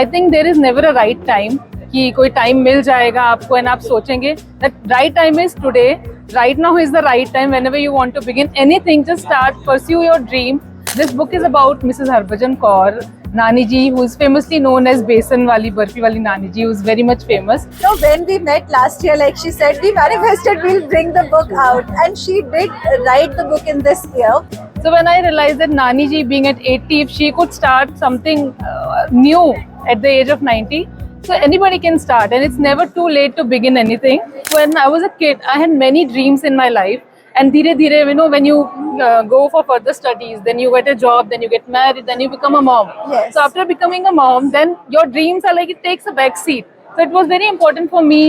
I think there is never a right time कि कोई time मिल जाएगा आपको एंड आप सोचेंगे that right time is today. Right now is the right time. Whenever you want to begin anything, just start, pursue your dream. This book is about Mrs. Harbhajan Kaur, Nani ji, who is famously known as Besan wali, Barfi wali Nani ji, who is very much famous. So when we met last year, like she said, we manifested we'll bring the book out, and she did write the book in this year. So when I realized that Nani ji, being at 80, if she could start something new at the age of 90, so anybody can start, and it's never too late to begin anything. When I was a kid, I had many dreams in my life, and dheere dheere, you know, when you go for further studies, then you get a job, then you get married, then you become a mom. Yes. So after becoming a mom, then your dreams are like, it takes a back seat. So it was very important for me.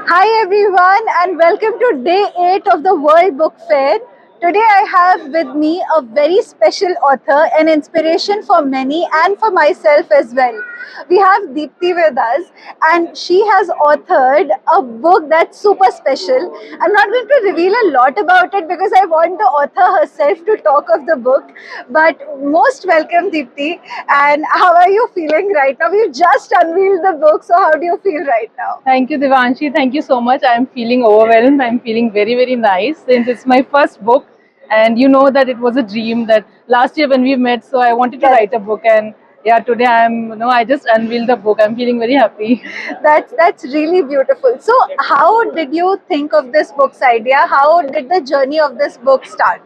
Hi everyone, and welcome to day 8 of the World Book Fair. Today I have with me a very special author, an inspiration for many and for myself as well. We have Deepti with us, and she has authored a book that's super special. I'm not going to reveal a lot about it because I want the author herself to talk of the book. But most welcome, Deepti. And how are you feeling right now? You just unveiled the book, so how do you feel right now? Thank you, Devanshi. Thank you so much. I'm feeling overwhelmed. I'm feeling very, very nice since it's my first book. And you know that it was a dream that last year when we met, so I wanted to write a book. And yeah, today I just unveiled the book. I'm feeling very happy. That's really beautiful. So how did you think of this book's idea? How did the journey of this book start?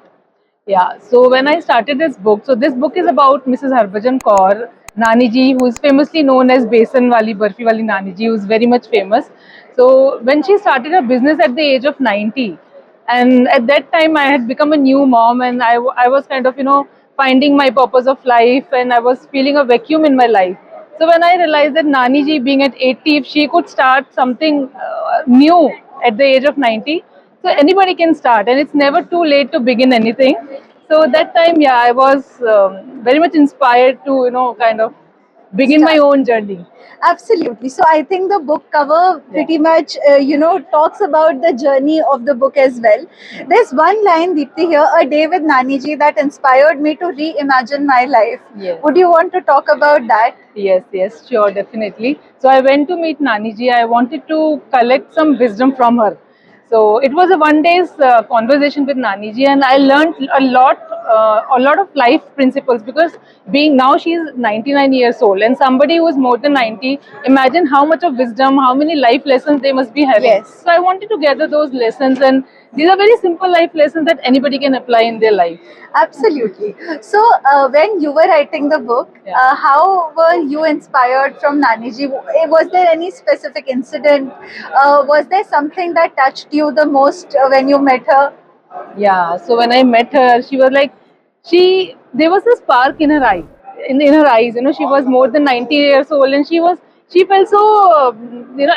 Yeah, so when I started this book, so this book is about Mrs. Harbhajan Kaur, Nani ji, who is famously known as Besan wali, Barfi wali Nani ji, who is very much famous. So when she started her business at the age of 90, and at that time I had become a new mom, and I was kind of, finding my purpose of life, and I was feeling a vacuum in my life. So when I realized that Nani ji, being at 80, if she could start something new at the age of 90, so anybody can start, and it's never too late to begin anything. So that time, yeah, I was very much inspired to, kind of begin my own journey. Absolutely. So I think the book cover pretty much, talks about the journey of the book as well. There's one line, Deepti, here, a day with Nani ji, that inspired me to reimagine my life. Yes. Would you want to talk about that? Yes, sure, definitely. So I went to meet Nani ji. I wanted to collect some wisdom from her. So it was a one day's conversation with Nani ji, and I learned a lot of life principles, because being now she's 99 years old, and somebody who is more than 90, imagine how much of wisdom, how many life lessons they must be having. Yes. So I wanted to gather those lessons, and these are very simple life lessons that anybody can apply in their life. Absolutely. So, when you were writing the book, how were you inspired from Nani ji? Was there any specific incident? Was there something that touched you the most when you met her? Yeah, so when I met her, she was like, there was a spark in her eye, in her eyes. She was more than 90 years old, and she felt so,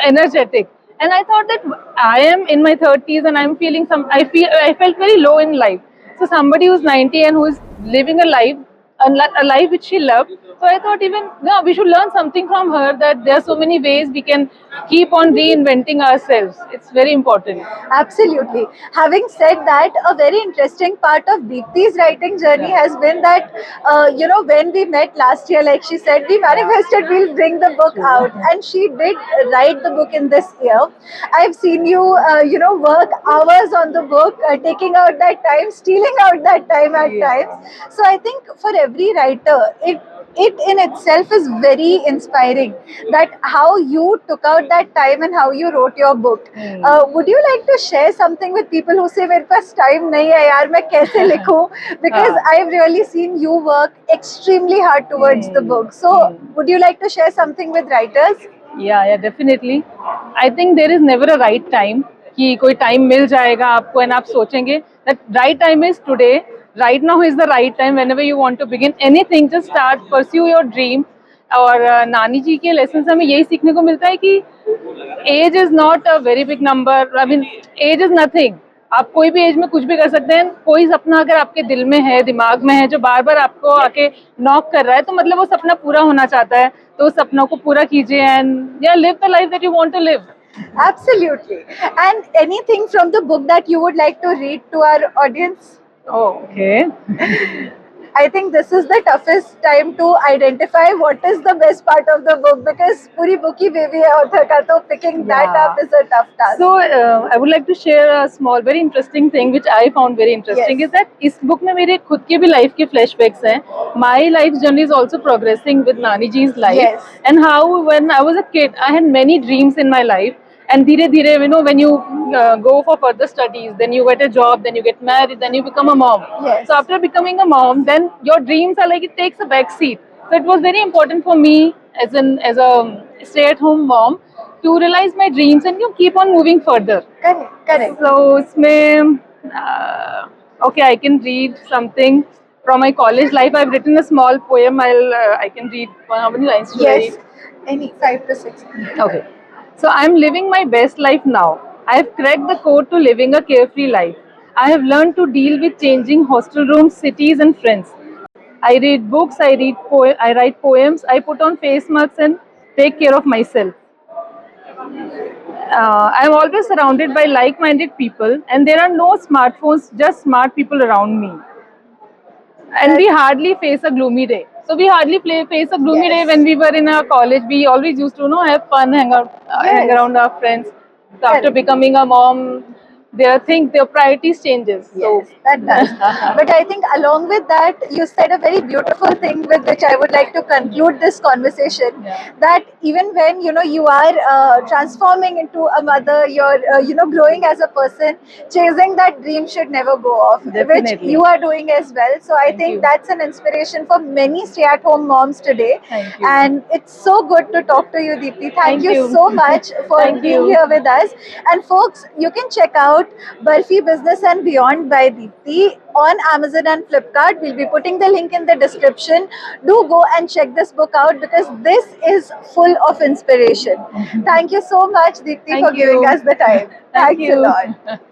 energetic. And I thought that I am in my 30s, and I felt very low in life. So somebody who's 90 and who is living a life which she loved. So I thought we should learn something from her, that there are so many ways we can keep on reinventing ourselves. It's very important. Absolutely. Having said that, a very interesting part of Deepti's writing journey has been that, when we met last year, like she said, we manifested we'll bring the book out, and she did write the book in this year. I've seen you, work hours on the book, taking out that time, stealing out that time at times. So I think for every writer, it in itself is very inspiring, that how you took out that time and how you wrote your book. Would you like to share something with people who say मेरे पास time नहीं है यार मैं कैसे लिखूं? Because I've really seen you work extremely hard towards the book. So would you like to share something with writers? Yeah, definitely. I think there is never a right time कि कोई time मिल जाएगा आपको, and आप सोचेंगे that right time is today. Right now is the right time. Whenever you want to begin anything, just start, pursue your dream. और नानी जी के lesson से हमें यही सीखने को मिलता है कि age is not a very big number. I mean age is nothing. आप कोई भी एज में कुछ भी कर सकते हैं. कोई सपना अगर आपके दिल में है, दिमाग में है, जो बार बार आपको आके नॉक कर रहा है, तो मतलब वो सपना पूरा होना चाहता है. तो उस सपनों को पूरा कीजिए एंड या live the life that you want to live. Absolutely. And anything from the book that you would like to read to our audience? Okay. I think this is the toughest time to identify what is the best part of the book, because puri book hi baby hai author ka, to picking that Yeah. up is a tough task. So I would like to share a small, very interesting thing which I found very interesting. Yes. Is that इस book में मेरे खुद के भी life के flashbacks हैं. My life journey is also progressing with Nani ji's life. Yes. And how when I was a kid, I had many dreams in my life. And धीरे धीरे, you know, when you go for further studies, then you get a job, then you get married, then you become a mom. Yes. So after becoming a mom, then your dreams are like, it takes a back seat. So it was very important for me as a stay-at-home mom to realize my dreams and you keep on moving further. Correct, correct. So उसमें okay, I can read something from my college life. I've written a small poem. I can read. How many lines should I Yes. read? Any 5 to 6. Okay. So I'm living my best life now. I have cracked the code to living a carefree life. I have learned to deal with changing hostel rooms, cities, and friends. I read books, I write poems, I put on face masks and take care of myself. I'm always surrounded by like-minded people, and there are no smartphones, just smart people around me. And we hardly face a gloomy day. So we hardly face a gloomy Yes. day when we were in our college. We always used to, you know, have fun, hang Yes. around our friends. So after Correct. becoming a mom, their priorities changes. Yes, that does. But I think along with that, you said a very beautiful thing with which I would like to conclude this conversation. Yeah. That even when you are transforming into a mother, you're growing as a person, chasing that dream should never go off, which Definitely. you are doing as well. So I Thank think you. that's an inspiration for many stay-at-home moms today. Thank you. And it's so good to talk to you, Deepti. Thank Thank you you. so much for Thank being you. here with us. And folks, you can check out Barfi Business and Beyond by Deepti on Amazon and Flipkart. We'll be putting the link in the description. Do go and check this book out because this is full of inspiration. Thank you so much, Deepti, Thank for giving you. us the time. Thank Thanks a you. lot.